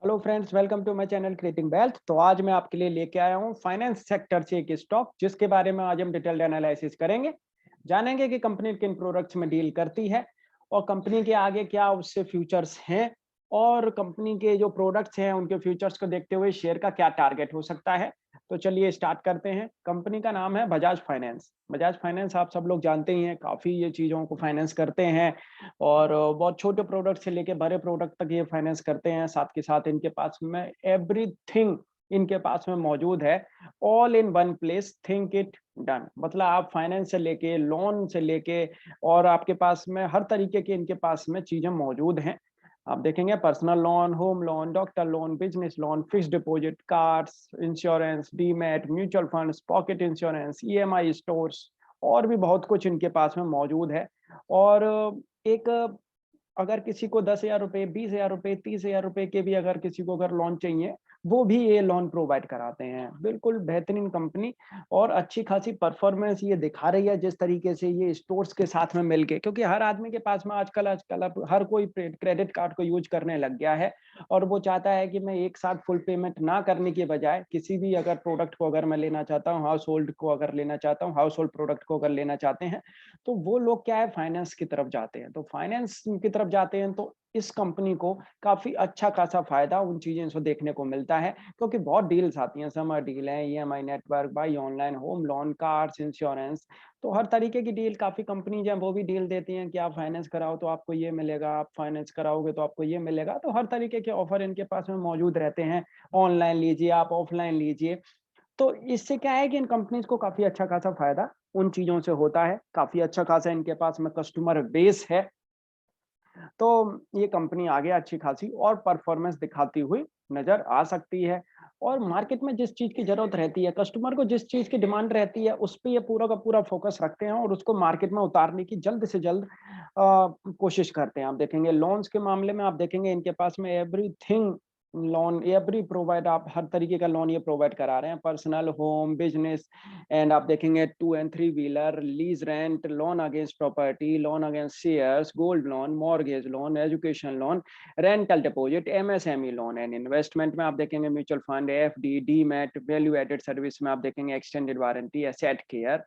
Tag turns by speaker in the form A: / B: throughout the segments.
A: Hello friends, welcome to my channel creating wealth. तो आज मैं आपके लिए लेके आया हूँ फाइनेंस सेक्टर से एक स्टॉक, जिसके बारे में आज हम डिटेल्ड एनालिसिस करेंगे। जानेंगे कि कंपनी किन प्रोडक्ट्स में डील करती है और कंपनी के आगे क्या उससे फ्यूचर्स हैं, और कंपनी के जो प्रोडक्ट्स हैं उनके फ्यूचर्स को देखते हुए शेयर का क्या टारगेट हो सकता है। तो चलिए स्टार्ट करते हैं। कंपनी का नाम है बजाज फाइनेंस। बजाज फाइनेंस आप सब लोग जानते ही हैं, काफ़ी ये चीज़ों को फाइनेंस करते हैं और बहुत छोटे प्रोडक्ट से लेके बड़े प्रोडक्ट तक ये फाइनेंस करते हैं। साथ के साथ इनके पास में एवरीथिंग इनके पास में मौजूद है, all in one place, think it done. मतलब आप फाइनेंस से लेके लोन से लेके और आपके पास में हर तरीके के इनके पास में चीजें मौजूद हैं। आप देखेंगे personal loan, home loan, doctor loan, business loan, fix deposit, cards, insurance, demat, mutual funds, pocket insurance, EMI stores और भी बहुत कुछ इनके पास में मौजूद है। और एक अगर किसी को 10,000 रुपए, 20,000 रुपए, 30,000 रुपए के भी अगर किसी को अगर लोन चाहिए, वो भी ये लोन प्रोवाइड कराते हैं। बिल्कुल बेहतरीन कंपनी और अच्छी खासी परफॉर्मेंस ये दिखा रही है, जिस तरीके से ये स्टोर्स के साथ में मिलके, क्योंकि हर आदमी के पास में आजकल आजकल अब हर कोई क्रेडिट कार्ड को यूज करने लग गया है और वो चाहता है कि मैं एक साथ फुल पेमेंट ना करने के बजाय किसी भी अगर प्रोडक्ट को अगर मैं लेना चाहता हूँ, हाउस होल्ड को अगर लेना चाहता हूँ, हाउस होल्ड प्रोडक्ट को अगर लेना चाहते हैं, तो वो लोग क्या है, फाइनेंस की तरफ जाते हैं। तो फाइनेंस की तरफ जाते हैं तो इस कंपनी को काफी अच्छा खासा फायदा उन चीजें से देखने को मिलता है, क्योंकि बहुत डील्स आती हैं, समर डील है, EMI network, by online, home loan, cars, insurance. तो हर तरीके की डील काफी कंपनीज हैं वो भी डील देती हैं कि आप फाइनेंस कराओ तो आपको ये मिलेगा, आप फाइनेंस कराओगे तो आपको ये मिलेगा। तो हर तरीके के ऑफर इनके पास में मौजूद रहते हैं। ऑनलाइन लीजिए, आप ऑफलाइन लीजिए। तो इससे क्या है कि इन कंपनीज को काफी अच्छा खासा फायदा उन चीजों से होता है। काफी अच्छा खासा इनके पास में कस्टमर बेस है। तो ये कंपनी आगे अच्छी खासी और परफॉर्मेंस दिखाती हुई नजर आ सकती है। और मार्केट में जिस चीज की जरूरत रहती है, कस्टमर को जिस चीज की डिमांड रहती है, उस पे ये पूरा का पूरा फोकस रखते हैं और उसको मार्केट में उतारने की जल्द से जल्द कोशिश करते हैं। आप देखेंगे लोन्स के मामले में, आप देखेंगे इनके पास में एवरीथिंग लोन, एवरी प्रोवाइड, आप हर तरीके का लोन ये प्रोवाइड करा रहे हैं। पर्सनल, होम, बिजनेस, एंड आप देखेंगे 2 and 3 wheeler, lease rent, loan against property, loan against shares, gold loan, mortgage loan, education loan, rental deposit, MSME loan. And investment में आप देखेंगे mutual fund, FD, demat, value added service में आप देखेंगे extended warranty, asset care.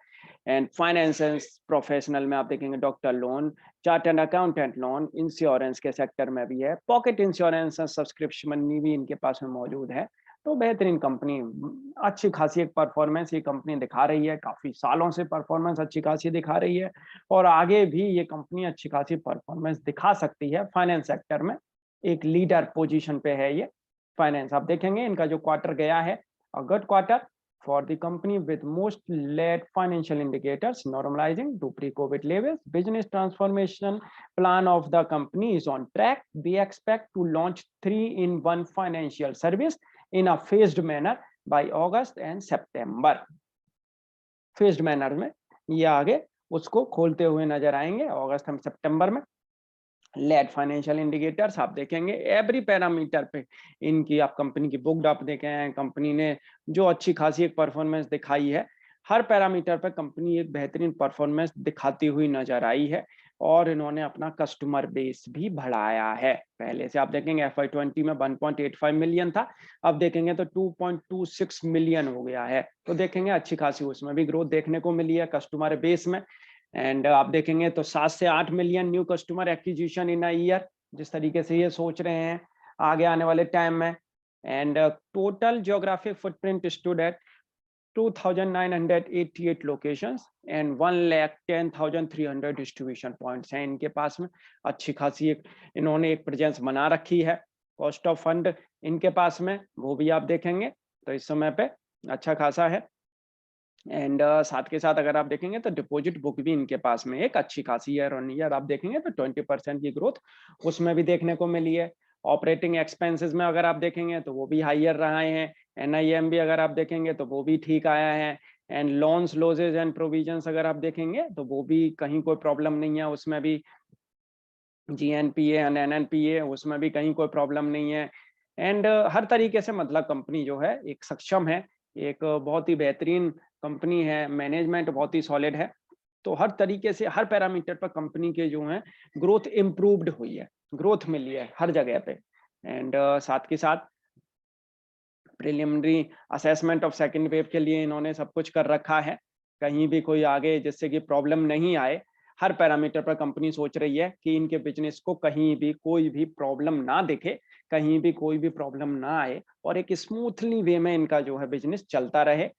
A: And finance professional में आप देखेंगे doctor loan, chartered accountant loan, insurance के सेक्टर में भी है, पॉकेट इंश्योरेंस, सब्सक्रिप्शन मनी भी इनके पास में मौजूद है। तो बेहतरीन कंपनी, अच्छी खासी एक परफॉर्मेंस ये कंपनी दिखा रही है। काफी सालों से परफॉर्मेंस अच्छी खासी दिखा रही है और आगे भी ये कंपनी अच्छी खासी परफॉर्मेंस दिखा सकती है। फाइनेंस सेक्टर में एक लीडर पोजीशन पे है ये फाइनेंस। आप देखेंगे इनका जो क्वार्टर गया है, a good quarter for the company with most led financial indicators normalizing to pre-COVID levels. Business transformation plan of the company is on track. We expect to launch 3-in-1 financial service in a phased manner by August and September. Phased manner में ये आगे उसको खोलते हुए नजर आएंगे अगस्त और सितंबर में। लेड फाइनेंशियल इंडिकेटर्स आप देखेंगे एवरी पैरामीटर पे इनकी, आप कंपनी की बुक आप देखे हैं, कंपनी ने जो अच्छी खासी एक परफॉर्मेंस दिखाई है, हर पैरामीटर पे कंपनी एक बेहतरीन परफॉर्मेंस दिखाती हुई नजर आई है। और इन्होंने अपना कस्टमर बेस भी बढ़ाया है। पहले से आप देखेंगे FY20 में 1.85 मिलियन था, अब देखेंगे तो 2.26 मिलियन हो गया है। तो देखेंगे अच्छी खासी उसमें भी ग्रोथ देखने को मिली है कस्टमर बेस में। एंड आप देखेंगे तो 7 से 8 million new customer acquisition in a year, जिस तरीके से ये सोच रहे हैं आगे आने वाले टाइम में। And total geographic footprint stood at 2,988 locations and 1,10,300 distribution points हैं इनके पास में। अच्छी खासी एक इन्होंने एक प्रेजेंस बना रखी है। कॉस्ट ऑफ फंड इनके पास में वो भी आप देखेंगे तो इस समय पे अच्छा खासा है। एंड साथ के साथ अगर आप देखेंगे तो डिपॉजिट बुक भी इनके पास में एक अच्छी खासी ईयर ऑन ईयर आप देखेंगे तो 20% की ग्रोथ उसमें भी देखने को मिली है। ऑपरेटिंग एक्सपेंसेस में अगर आप देखेंगे तो वो भी हाइयर रहे हैं। एनआईएम भी अगर आप देखेंगे तो वो भी ठीक आया है। And loans, losses and provisions अगर आप देखेंगे तो वो भी कहीं कोई प्रॉब्लम नहीं है उसमें भी। जीएनपीए एंड एनएनपीए उसमें भी कहीं कोई प्रॉब्लम नहीं है। एंड हर तरीके से मतलब कंपनी जो है एक सक्षम है, एक बहुत ही बेहतरीन कंपनी है, मैनेजमेंट बहुत ही सॉलिड है। तो हर तरीके से हर पैरामीटर पर कंपनी के जो है ग्रोथ इम्प्रूव्ड हुई है, ग्रोथ मिली है हर जगह पे। एंड साथ के साथ preliminary assessment of second wave के लिए इन्होंने सब कुछ कर रखा है, कहीं भी कोई आगे जिससे कि प्रॉब्लम नहीं आए। हर पैरामीटर पर कंपनी सोच रही है कि इनके बिजनेस को कहीं भी कोई भी प्रॉब्लम ना दिखे, कहीं भी कोई भी प्रॉब्लम ना आए और एक स्मूथली वे में इनका जो है बिजनेस चलता रहे।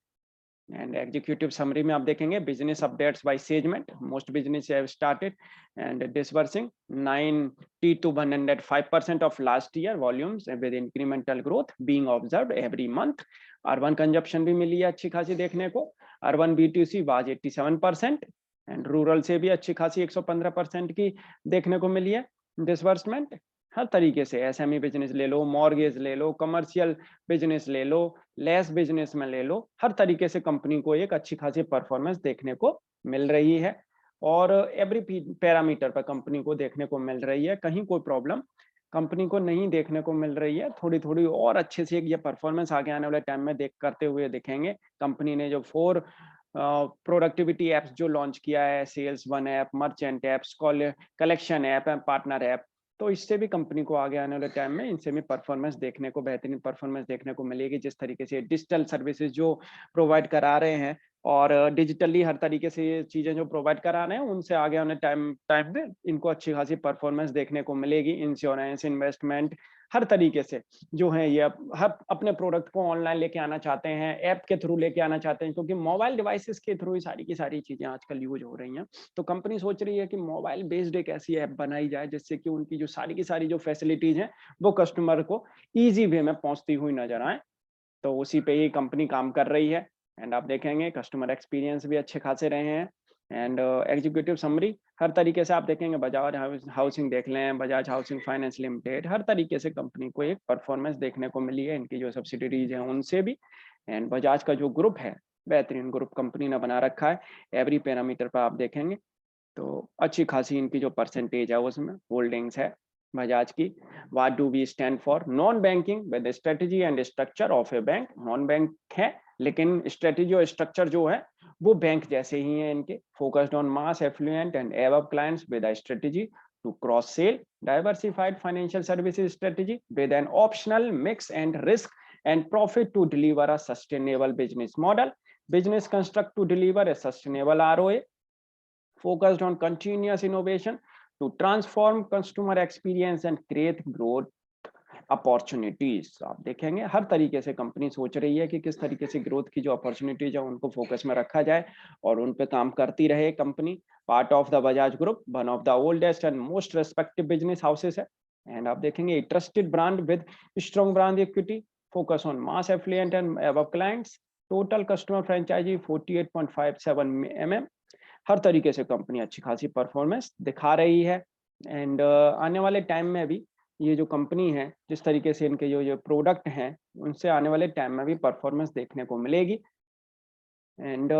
A: एंड एग्जीक्यूटिव समरी में आप देखेंगे business updates by segment, most business have started and disbursing 90 to 105% of last year volumes with incremental growth being observed every month। Urban consumption भी मिली है अच्छी खासी देखने को, urban B2C was 87% and rural से भी अच्छी खासी 115% की देखने को मिली है डिसबर्समेंट। हर तरीके से एसएमई बिजनेस ले लो, मॉर्गेज ले लो, कमर्शियल बिजनेस ले लो, लेस बिजनेस में ले लो, हर तरीके से कंपनी को एक अच्छी खासी परफॉर्मेंस देखने को मिल रही है और एवरी पैरामीटर पर कंपनी को देखने को मिल रही है, कहीं कोई प्रॉब्लम कंपनी को नहीं देखने को मिल रही है। थोड़ी थोड़ी और अच्छे से ये परफॉर्मेंस आगे आने वाले टाइम में देख करते हुए दिखेंगे। कंपनी ने जो 4 प्रोडक्टिविटी एप्स जो लॉन्च किया है, sales one app, merchant apps, collection app, partner app, तो इससे भी कंपनी को आगे आने वाले टाइम में इनसे भी परफॉर्मेंस देखने को, बेहतरीन परफॉर्मेंस देखने को मिलेगी। जिस तरीके से डिजिटल सर्विसेज जो प्रोवाइड करा रहे हैं और डिजिटली हर तरीके से ये चीजें जो प्रोवाइड करा रहे हैं, उनसे आगे आने टाइम में इनको अच्छी खासी परफॉर्मेंस देखने को मिलेगी। इंश्योरेंस, इन्वेस्टमेंट, हर तरीके से जो है ये हर अपने प्रोडक्ट को ऑनलाइन लेके आना चाहते हैं, ऐप के थ्रू लेके आना चाहते हैं, क्योंकि मोबाइल डिवाइसेस के थ्रू ही सारी की सारी चीजें आजकल यूज हो रही हैं। तो कंपनी सोच रही है कि मोबाइल बेस्ड एक ऐसी ऐप बनाई जाए जिससे कि उनकी जो सारी की सारी जो फैसिलिटीज हैं वो कस्टमर को ईजी वे में पहुंचती हुई नजर आए। तो उसी पे ही कंपनी काम कर रही है एंड आप देखेंगे कस्टमर एक्सपीरियंस भी अच्छे खासे रहे हैं। एंड एग्जीक्यूटिव समरी हर तरीके से आप देखेंगे, बजाज हाउसिंग देख लें, बजाज हाउसिंग फाइनेंस लिमिटेड, हर तरीके से कंपनी को एक परफॉर्मेंस देखने को मिली है, इनकी जो सब्सिडरीज हैं उनसे भी। एंड बजाज का जो ग्रुप है, बेहतरीन ग्रुप कंपनी ने बना रखा है। एवरी पैरामीटर पर आप देखेंगे तो अच्छी खासी इनकी जो परसेंटेज है उसमें होल्डिंग्स है बजाज की। What do we stand for? Non banking with strategy and structure of a bank. Non bank है लेकिन स्ट्रेटजी और स्ट्रक्चर जो है वो बैंक जैसे ही है इनके। Focused on mass affluent and above clients with a strategy to cross sell, diversified financial services strategy with an optional mix and risk and profit to deliver a sustainable business model, business construct to deliver a sustainable ROA, focused on continuous innovation to transform customer experience and create growth opportunities. आप देखेंगे हर तरीके से company सोच रही है कि किस तरीके से ग्रोथ की जो अपॉर्चुनिटीज है उनको फोकस में रखा जाए और उन पे काम करती रहे company. Part of the Bajaj group, one of the oldest and most respected business houses है। एंड आप देखेंगे trusted brand with strong brand equity, focus on mass affluent and above clients, total customer franchise 48.57 mm। हर तरीके से company अच्छी खासी performance दिखा रही है। एंड आने वाले टाइम में भी ये जो कंपनी है, जिस तरीके से इनके जो प्रोडक्ट हैं उनसे आने वाले टाइम में भी परफॉर्मेंस देखने को मिलेगी। एंड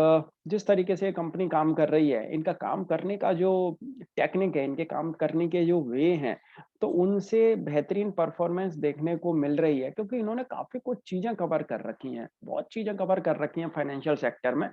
A: जिस तरीके से कंपनी काम कर रही है, इनका काम करने का जो टेक्निक है, इनके काम करने के जो वे हैं, तो उनसे बेहतरीन परफॉर्मेंस देखने को मिल रही है, क्योंकि इन्होंने काफी कुछ चीजें कवर कर रखी हैं, बहुत चीजें कवर कर रखी हैं फाइनेंशियल सेक्टर में।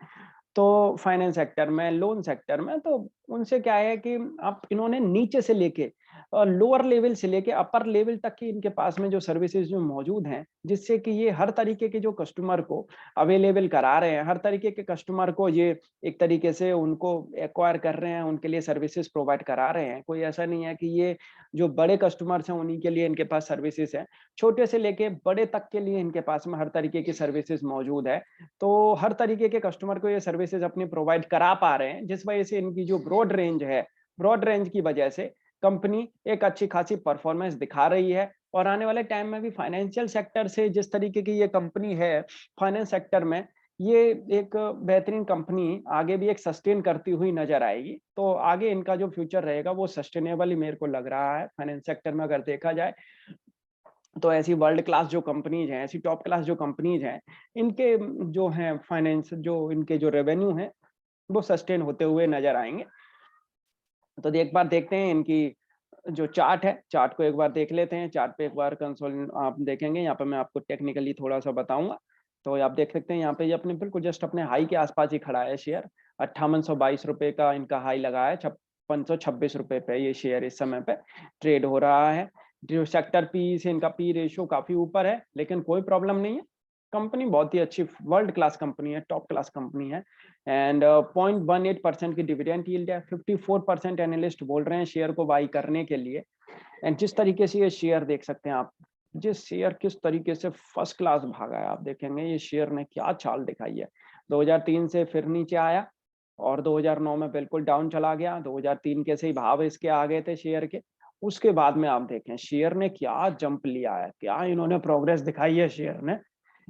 A: तो फाइनेंस सेक्टर में, लोन सेक्टर में, तो उनसे क्या है कि आप इन्होंने नीचे से लेके लोअर लेवल से लेके अपर लेवल तक की इनके पास में जो सर्विसेज जो मौजूद हैं, जिससे कि ये हर तरीके के जो कस्टमर को अवेलेबल करा रहे हैं, हर तरीके के कस्टमर को ये एक तरीके से उनको एक्वायर कर रहे हैं, उनके लिए सर्विसेज प्रोवाइड करा रहे हैं। कोई ऐसा नहीं है कि ये जो बड़े कस्टमर्स हैं उन्हीं के लिए इनके पास सर्विसेज है, छोटे से लेके बड़े तक के लिए इनके पास में हर तरीके की सर्विसेज मौजूद है। तो हर तरीके के कस्टमर को ये सर्विसेज अपनी प्रोवाइड करा पा रहे हैं, जिस वजह से इनकी जो ब्रॉड रेंज है, ब्रॉड रेंज की वजह से कंपनी एक अच्छी खासी परफॉर्मेंस दिखा रही है। और आने वाले टाइम में भी फाइनेंशियल सेक्टर से जिस तरीके की ये कंपनी है, फाइनेंस सेक्टर में ये एक बेहतरीन कंपनी आगे भी एक सस्टेन करती हुई नजर आएगी। तो आगे इनका जो फ्यूचर रहेगा वो सस्टेनेबल ही मेरे को लग रहा है फाइनेंस सेक्टर में। अगर देखा जाए तो ऐसी वर्ल्ड क्लास जो कंपनीज हैं, ऐसी टॉप क्लास जो कंपनीज हैं, इनके जो हैं फाइनेंस, जो इनके जो रेवेन्यू है वो सस्टेन होते हुए नजर आएंगे। तो एक बार देखते हैं इनकी जो चार्ट है, चार्ट को एक बार देख लेते हैं। चार्ट पे एक बार कंसोल आप देखेंगे, यहाँ पे मैं आपको टेक्निकली थोड़ा सा बताऊंगा। तो आप देख सकते हैं यहाँ पे ये अपने बिल्कुल जस्ट अपने हाई के आसपास ही खड़ा है शेयर। 5822 रुपए का इनका हाई लगा है, 5626 रुपए पे ये शेयर इस समय पे ट्रेड हो रहा है। जो सेक्टर पी से इनका पी रेशियो काफी ऊपर है, लेकिन कोई प्रॉब्लम नहीं है। कंपनी बहुत ही अच्छी वर्ल्ड क्लास कंपनी है, टॉप क्लास कंपनी है। एंड 0.18% की डिविडेंड यील्ड है। 54% एनालिस्ट बोल रहे हैं शेयर को बाई करने के लिए। एंड जिस तरीके से ये शेयर देख सकते हैं आप, जिस शेयर किस तरीके से फर्स्ट क्लास भागा है, आप देखेंगे ये शेयर ने क्या चाल दिखाई है। 2003 से फिर नीचे आया और 2009 में बिल्कुल डाउन चला गया। 2003 के से ही भाव इसके आ गए थे शेयर के। उसके बाद में आप देखें शेयर ने क्या जंप लिया है, क्या इन्होंने प्रोग्रेस दिखाई है शेयर ने,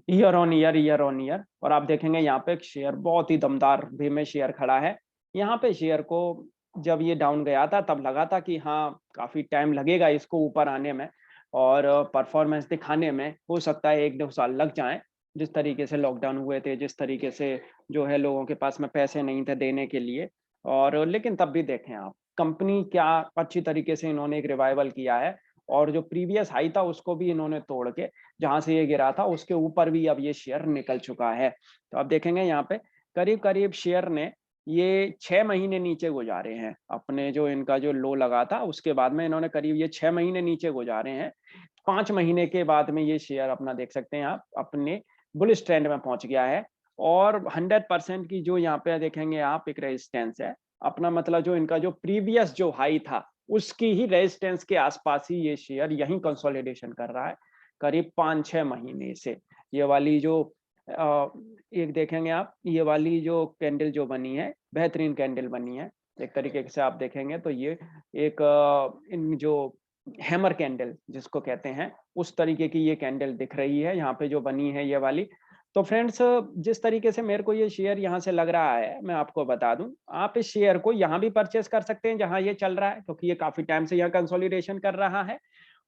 A: ईयर ऑन ईयर। और आप देखेंगे यहाँ पे एक शेयर बहुत ही दमदार वे में शेयर खड़ा है। यहाँ पे शेयर को जब ये डाउन गया था तब लगा था कि हाँ काफी टाइम लगेगा इसको ऊपर आने में और परफॉर्मेंस दिखाने में, हो सकता है 1-2 साल लग जाएं। जिस तरीके से लॉकडाउन हुए थे, जिस तरीके से जो है लोगों के पास में पैसे नहीं थे देने के लिए, और लेकिन तब भी देखें आप कंपनी क्या अच्छी तरीके से इन्होंने एक रिवाइवल किया है। और जो प्रीवियस हाई था उसको भी इन्होंने तोड़ के जहां से ये गिरा था उसके ऊपर भी अब ये शेयर निकल चुका है। तो आप देखेंगे यहाँ पे करीब करीब शेयर ने ये 6 महीने नीचे गुजारे हैं अपने, जो इनका जो लो लगा था उसके बाद में इन्होंने करीब ये 6 महीने नीचे गुजारे हैं। 5 महीने के बाद में ये शेयर अपना देख सकते हैं आप अपने बुलिश ट्रेंड में पहुंच गया है। और 100% की जो यहाँ पे देखेंगे आप एक रेजिस्टेंस है अपना, मतलब जो इनका जो प्रीवियस जो हाई था उसकी ही रेजिस्टेंस के आसपास ही ये शेयर यही कंसोलिडेशन कर रहा है करीब 5-6 महीने से। ये वाली जो एक देखेंगे आप, ये वाली जो कैंडल जो बनी है बेहतरीन कैंडल बनी है। एक तरीके से आप देखेंगे तो ये एक इन जो हैमर कैंडल जिसको कहते हैं उस तरीके की ये कैंडल दिख रही है यहाँ पे जो बनी है ये वाली। तो फ्रेंड्स जिस तरीके से मेरे को ये शेयर यहाँ से लग रहा है मैं आपको बता दूं, आप इस शेयर को यहाँ भी परचेस कर सकते हैं जहाँ ये चल रहा है, क्योंकि ये काफी टाइम से यहाँ कंसोलिडेशन कर रहा है।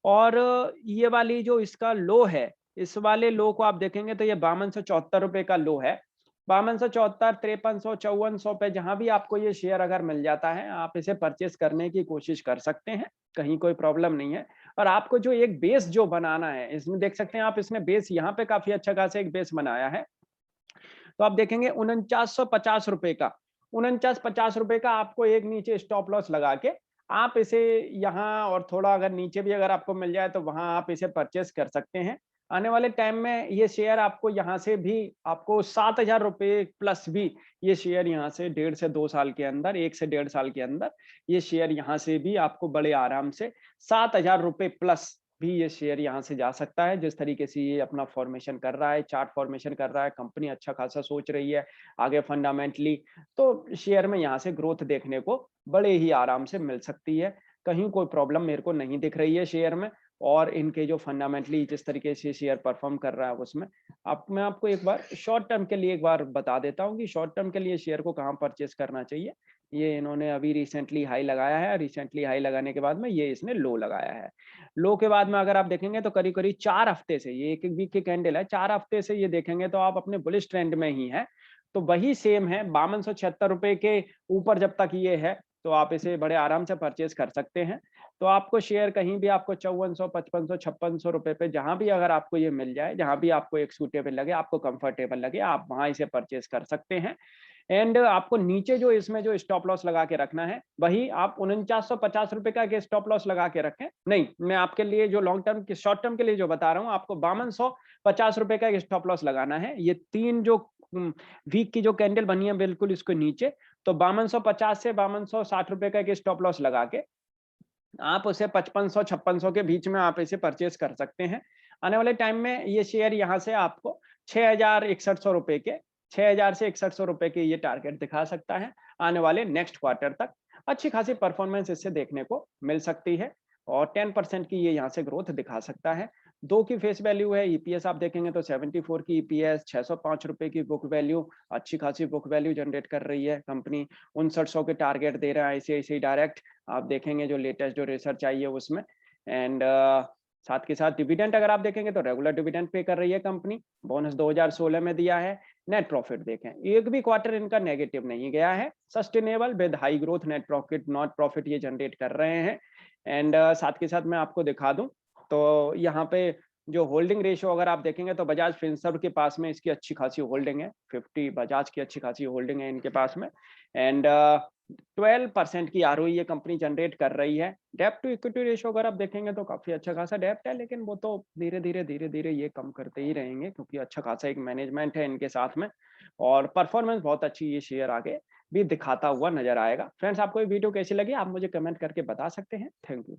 A: और ये वाली जो इसका लो है, इस वाले लो को आप देखेंगे तो ये 5274 रुपए का लो है। 5274, 5300, 5400 पे जहां भी आपको ये शेयर अगर मिल जाता है आप इसे परचेस करने की कोशिश कर सकते हैं, कहीं कोई प्रॉब्लम नहीं है। और आपको जो एक बेस जो बनाना है इसमें देख सकते हैं आप, इसने बेस यहाँ पे काफी अच्छा खासा एक बेस बनाया है। तो आप देखेंगे 4950 रुपए का, 4950 रुपए का आपको एक नीचे स्टॉप लॉस लगा के आप इसे यहाँ, और थोड़ा अगर नीचे भी अगर आपको मिल जाए तो वहां आप इसे परचेस कर सकते हैं। आने वाले टाइम में ये शेयर आपको यहाँ से भी आपको 7000 रुपए प्लस भी ये शेयर यहाँ से 1.5 से 2 साल के अंदर, 1 से 1.5 साल के अंदर ये शेयर यहाँ से भी आपको बड़े आराम से 7000 रुपए प्लस भी ये शेयर यहाँ से जा सकता है। जिस तरीके से ये अपना फॉर्मेशन कर रहा है, चार्ट फॉर्मेशन कर रहा है, कंपनी अच्छा खासा सोच रही है आगे फंडामेंटली, तो शेयर में यहाँ से ग्रोथ देखने को बड़े ही आराम से मिल सकती है। कहीं कोई प्रॉब्लम मेरे को नहीं दिख रही है शेयर में। और इनके जो फंडामेंटली जिस तरीके से शेयर परफॉर्म कर रहा है उसमें, अब मैं आपको एक बार शॉर्ट टर्म के लिए एक बार बता देता हूँ कि शॉर्ट टर्म के लिए शेयर को कहाँ परचेस करना चाहिए। ये इन्होंने अभी रिसेंटली हाई लगाया है, रिसेंटली हाई लगाने के बाद में ये इसने लो लगाया है। लो के बाद में अगर आप देखेंगे तो करीब करीब 4 हफ्ते से, ये एक वीक की कैंडल है, 4 हफ्ते से ये देखेंगे तो आप अपने बुलिश ट्रेंड में ही है। तो वही सेम है, 5276 रुपए के ऊपर जब तक ये है तो आप इसे बड़े आराम से परचेज कर सकते हैं। तो आपको शेयर कहीं भी आपको 5400, 5500, 5600 रुपए पे जहां भी अगर आपको ये मिल जाए, जहां भी आपको एक सूटेबल लगे, आपको कंफर्टेबल लगे, आप वहां इसे परचेज कर सकते हैं। एंड आपको नीचे जो इसमें जो स्टॉप लॉस लगा के रखना है वही आप 4950 रुपए का स्टॉप लॉस लगा के रखें। नहीं, मैं आपके लिए जो लॉन्ग टर्म के शॉर्ट टर्म के लिए जो बता रहा हूँ, आपको 5250 रुपए का स्टॉप लॉस लगाना है। ये तीन जो वीक की जो कैंडल बनी है बिल्कुल इसको नीचे, तो 5250 से 5260 रुपए का स्टॉप लॉस लगा के आप उसे 5500-5600 के बीच में आप इसे परचेज कर सकते हैं। आने वाले टाइम में ये शेयर यहाँ से आपको 6100 के 6000 से 6100 रुपए के ये टारगेट दिखा सकता है। आने वाले नेक्स्ट क्वार्टर तक अच्छी खासी परफॉर्मेंस इससे देखने को मिल सकती है और 10% की ये यहाँ से ग्रोथ दिखा सकता है। 2 की फेस वैल्यू है, ईपीएस आप देखेंगे तो 74 की ईपीएस, 605 रुपए की बुक वैल्यू, अच्छी खासी बुक वैल्यू जनरेट कर रही है कंपनी। 5900 के टारगेट दे रहा है आईसीआईसीआई डायरेक्ट, आप देखेंगे जो लेटेस्ट जो रिसर्च आई है उसमें। एंड साथ के साथ डिविडेंड अगर आप देखेंगे तो रेगुलर डिविडेंड पे कर रही है कंपनी, बोनस 2016 में दिया है। नेट प्रॉफिट देखें, एक भी क्वार्टर इनका नेगेटिव नहीं गया है, sustainable with high growth net profit not profit ये जनरेट कर रहे हैं। एंड साथ के साथ मैं आपको दिखा दूं तो यहाँ पे जो होल्डिंग रेशियो अगर आप देखेंगे तो बजाज फिनसर्व के पास में इसकी अच्छी खासी होल्डिंग है, 50 बजाज की अच्छी खासी होल्डिंग है इनके पास में। एंड 12% की आरओई ये कंपनी जनरेट कर रही है। डेब्ट टू इक्विटी रेशियो अगर आप देखेंगे तो काफ़ी अच्छा खासा डेब्ट है, लेकिन वो तो धीरे-धीरे ये कम करते ही रहेंगे क्योंकि अच्छा खासा एक मैनेजमेंट है इनके साथ में और परफॉर्मेंस बहुत अच्छी ये शेयर आगे भी दिखाता हुआ नज़र आएगा। फ्रेंड्स, आपको ये वीडियो कैसी लगी? आप मुझे कमेंट करके बता सकते हैं। Thank you.